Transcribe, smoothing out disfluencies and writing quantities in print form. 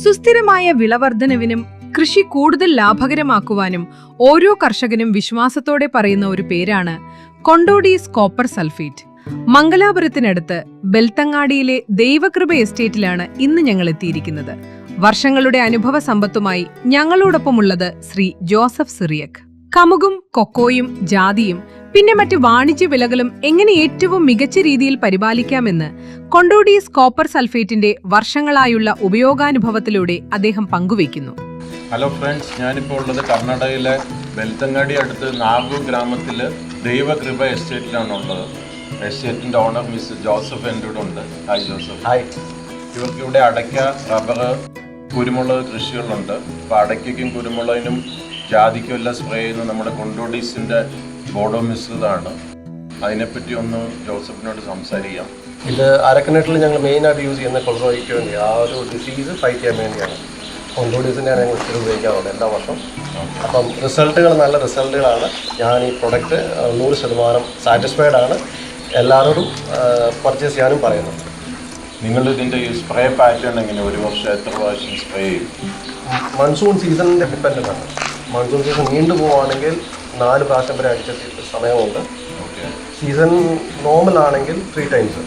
സുസ്ഥിരമായ വിളവർദ്ധനവിനും കൃഷി കൂടുതൽ ലാഭകരമാക്കുവാനും ഓരോ കർഷകനും വിശ്വാസത്തോടെ പറയുന്ന ഒരു പേരാണ് കൊണ്ടോഡീസ് കോപ്പർ സൾഫേറ്റ്. മംഗലാപുരത്തിനടുത്ത് ബെൽത്തങ്ങാടിയിലെ ദൈവകൃപ എസ്റ്റേറ്റിലാണ് ഇന്ന് ഞങ്ങൾ എത്തിയിരിക്കുന്നത്. വർഷങ്ങളുടെ അനുഭവ സമ്പത്തുമായി ഞങ്ങളോടൊപ്പമുള്ളത് ശ്രീ ജോസഫ് സിറിയക്. കമുകും കൊക്കോയും ജാതിയും പിന്നെ മറ്റ് വാണിജ്യ വിളകളും എങ്ങനെ ഏറ്റവും മികച്ച രീതിയിൽ പരിപാലിക്കാമെന്ന് കൊണ്ടോഡീസ് കോപ്പർ സൾഫേറ്റിന്റെ വർഷങ്ങളായുള്ള ഉപയോഗാനുഭവത്തിലൂടെ അദ്ദേഹം പങ്കുവയ്ക്കുന്നു. ഹലോ ഫ്രണ്ട്സ്, ഞാനിപ്പോൾ ഉള്ളത് കർണാടകയിലെ ബെൽത്തങ്ങാടി അടുത്ത് നാഗൂർ ഗ്രാമത്തിൽ ദൈവകൃപ എസ്റ്റേറ്റിലാണ് ഉള്ളത്. എസ്റ്റേറ്റിൻ്റെ ഓണർ മിസ് ജോസഫ് എൻ്റെ കൂടെ ഉണ്ട്. Hi Joseph. ഹായ്. ഇവർക്കിവിടെ അടയ്ക്ക, റബ്ബർ, കുരുമുളക് കൃഷികളുണ്ട്. അപ്പോൾ അടയ്ക്കും കുരുമുളകിനും ജാതിക്കും എല്ലാം സ്പ്രേ ചെയ്യുന്ന നമ്മുടെ കൊണ്ടോഡീസിൻ്റെ ബോഡോ മിശ്രിതമാണ്. അതിനെപ്പറ്റി ഒന്ന് ജോസഫിനോട് സംസാരിക്കാം. ഇത് അരക്കിണറ്റിൽ ഞങ്ങൾ മെയിനായിട്ട് യൂസ് ചെയ്യുന്ന കൊളറോയ്ക്ക് വേണ്ടി ആ ഒരു ഡിസീസ് ഫൈറ്റ് ചെയ്യാൻ വേണ്ടിയാണ് കൊണ്ടോഡീസിൻ്റെയാണ് ഞങ്ങൾ ഇച്ചിരി ഉപയോഗിക്കാറുള്ളത് എല്ലാ വർഷം. അപ്പം റിസൾട്ടുകൾ നല്ല റിസൾട്ടുകളാണ്. ഞാൻ ഈ പ്രൊഡക്റ്റ് 100% സാറ്റിസ്ഫൈഡ് ആണ്. എല്ലാവരോടും പർച്ചേസ് ചെയ്യാനും പറയുന്നുണ്ട്. നിങ്ങൾ ഇതിൻ്റെ ഈ സ്പ്രേ പാറ്റേൺ എങ്ങനെ, ഒരു വർഷം എത്ര പ്രാവശ്യം സ്പ്രേ ചെയ്യും? മൺസൂൺ സീസണിൻ്റെ ഡിപ്പെൻഡൻ്റ് ആണ്. മൺസൂൺ സീസൺ നീണ്ടു പോവുകയാണെങ്കിൽ 4 പ്രാവശ്യം വരെ അടിച്ച സമയമുണ്ട്. ഓക്കെ. സീസൺ നോർമൽ ആണെങ്കിൽ 3 ടൈംസ്.